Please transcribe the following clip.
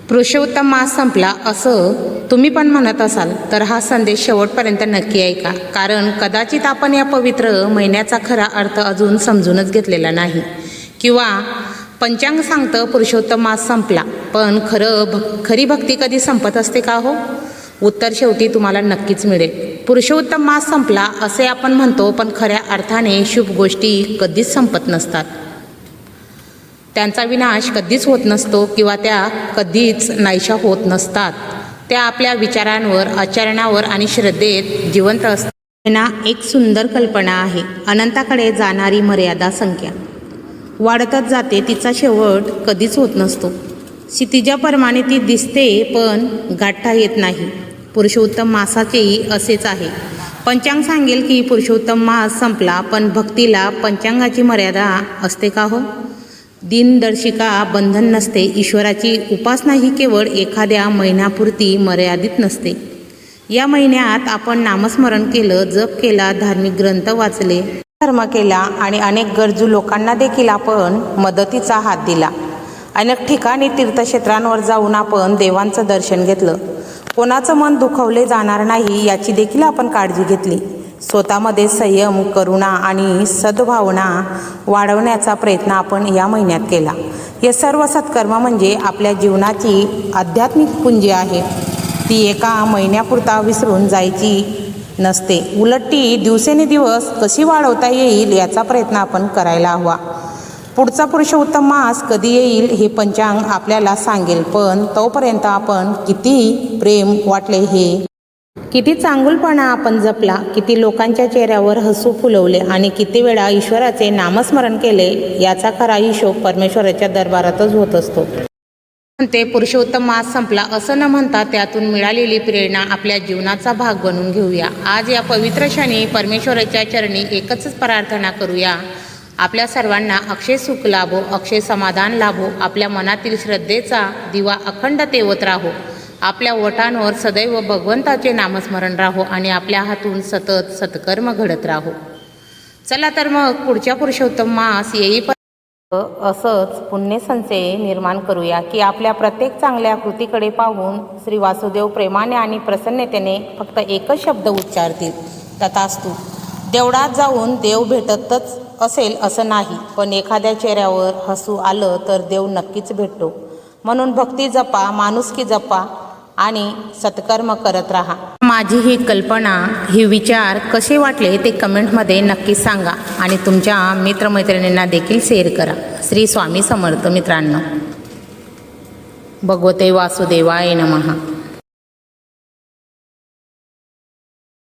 पुरुषोत्तम मास संपला असं तुम्ही पण म्हणत असाल तर हा संदेश शेवटपर्यंत नक्की ऐका, कारण कदाचित आपण या पवित्र महिन्याचा खरा अर्थ अजून समजूनच घेतलेला नाही. किंवा पंचांग सांगतं पुरुषोत्तम मास संपला, पण खरी भक्ती कधी संपत असते का हो? उत्तर शेवटी तुम्हाला नक्कीच मिळेल. पुरुषोत्तम मास संपला असे आपण म्हणतो, पण खऱ्या अर्थाने शुभ गोष्टी कधीच संपत नसतात. त्यांचा विनाश कधीच होत नसतो किंवा त्या कधीच नाहीशा होत नसतात. त्या आपल्या विचारांवर, आचरणावर आणि श्रद्धेत जिवंत असतात. एक सुंदर कल्पना आहे. अनंताकडे जाणारी मर्यादा संख्या वाढतच जाते, तिचा शेवट कधीच होत नसतो. क्षितिजाप्रमाणे ती दिसते पण गाठता येत नाही. पुरुषोत्तम मासाचेही असेच आहे. पंचांग सांगेल की पुरुषोत्तम मास संपला, पण भक्तीला पंचांगाची मर्यादा असते का हो? दिनदर्शिका बंधन नसते. ईश्वराची उपासना ही केवळ एखाद्या महिन्यापुरती मर्यादित नसते. या महिन्यात आपण नामस्मरण केलं, जप केला, धार्मिक ग्रंथ वाचले, धर्म केला आणि अनेक गरजू लोकांना देखील आपण मदतीचा हात दिला. अनेक ठिकाणी तीर्थक्षेत्रांवर जाऊन आपण देवांचं दर्शन घेतलं. कोणाचं मन दुखवले जाणार नाही याची देखील आपण काळजी घेतली. स्वतःमध्ये संयम, करुणा आणि सद्भावना वाढवण्याचा प्रयत्न आपण या महिन्यात केला. हे सर्व सत्कर्म म्हणजे आपल्या जीवनाची आध्यात्मिक पुंजी आहे. ती एका महिन्यापुरता विसरून जायची नसते. उलट ती दिवसेंदिवस कशी वाढवता येईल याचा प्रयत्न आपण करायला हवा. पुढचा पुरुषोत्तम मास कधी येईल हे पंचांग आपल्याला सांगेल, पण तोपर्यंत आपण किती प्रेम वाटले हे, किती चांगुलपणा आपण जपला, किती लोकांच्या चेहऱ्यावर हसू फुलवले आणि किती वेळा ईश्वराचे नामस्मरण केले याचा खरा हिशोब परमेश्वराच्या दरबारातच होत असतो. ते पुरुषोत्तम मास संपला असं न म्हणता त्यातून मिळालेली प्रेरणा आपल्या जीवनाचा भाग बनवून घेऊया. आज या पवित्र क्षणी परमेश्वराच्या चरणी एकच प्रार्थना करूया. आपल्या सर्वांना अक्षय सुख लाभो, अक्षय समाधान लाभो. आपल्या मनातील श्रद्धेचा दिवा अखंड तेवत राहो. आपल्या ओठांवर सदैव भगवंताचे नामस्मरण राहो आणि आपल्या हातून सतत सत्कर्म घडत राहो. चला तर मग पुढच्या पुरुषोत्तम मास येईपर्यंत असंच पुण्यसंचय निर्माण करूया की आपल्या प्रत्येक चांगल्या कृतीकडे पाहून श्री वासुदेव प्रेमाने आणि प्रसन्नतेने फक्त एकच शब्द उच्चारतील, तथास्तु. देवळात जाऊन देव भेटतच असेल असं नाही, पण एखाद्या चेहऱ्यावर हसू आलं तर देव नक्कीच भेटतो. म्हणून भक्ती जपा, माणुसकी जपा आणि सत्कर्म करत राहा. माझी ही कल्पना, हे विचार कसे वाटले ते कमेंटमध्ये नक्की सांगा आणि तुमच्या मित्रमैत्रिणींना देखील शेअर करा. श्री स्वामी समर्थ. मित्रांनो, भगवते वासुदेवाय नमः.